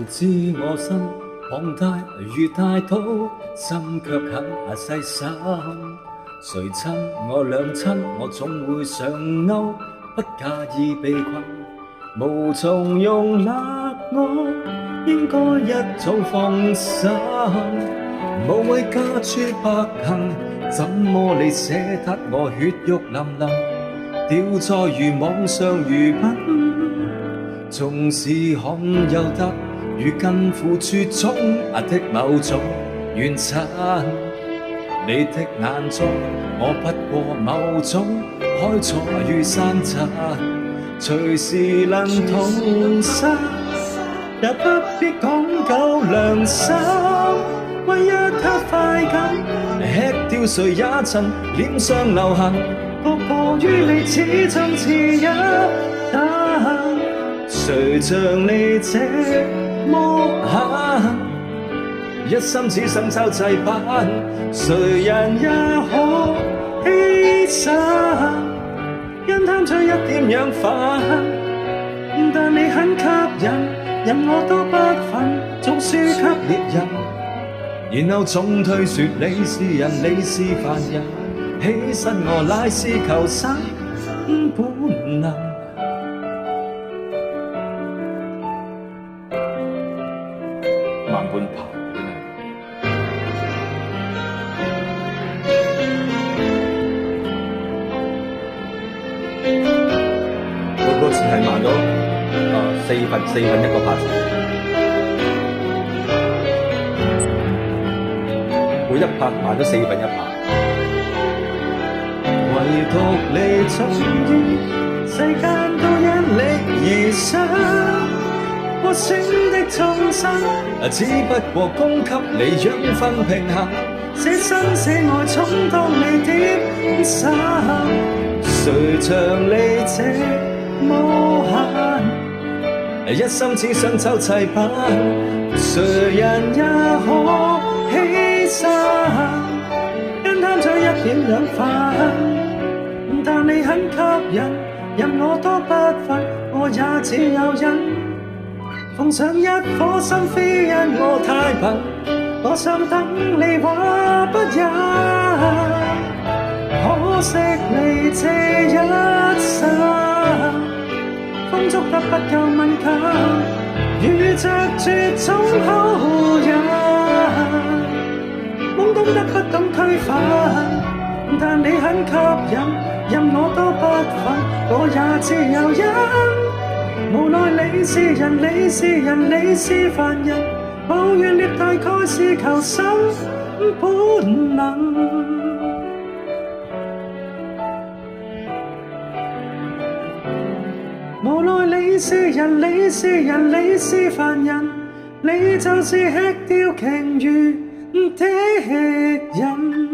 知我心龐大如大島，心卻很細心。誰親我兩親，我總會上鈎，不介意被困。無從容納我，應該一早放心。無謂加諸不幸，怎麼你捨得我血肉淋淋？掉在漁網上如品，縱使罕有得如近乎絕種的某種緣親。你的眼中，我不過某種開錯如山塵，隨時能逃生，也不必講究良心。為一刻快感，吃掉誰也曾臉上留痕，僕過於你始終似一等。誰像你這麼狠，一心只想找濟品，誰人也可犧牲，因貪取一點養分。但你很吸引，任我都不忿，總輸給別人。然後總推說你是人，你是凡人，犧牲我乃是求生本能。慢半拍真係。佢嗰次係慢咗四分一個拍子。每一拍慢咗4分1拍，唯獨你終於世間都因你而生，我選的眾生只不過供給你養分平衡，捨身捨愛充當你點心，誰像你這麼狠，一心只想找濟品，誰人也可犧牲，因貪取一點養分。但你很吸引，任我多不忿，我也只有忍。奉上一顆心，非因我太貧，我想等你話不忍。可惜你這一生，風觸得不夠敏感，遇着絕種好人。懵懂得不懂區分，但你很吸引，任我都不忿，我也只有忍。無奈你是人，你是人，你是凡人，抱怨了大概是求生本能。無奈你是人，你是人，你是凡人，你就是吃掉鯨魚的人。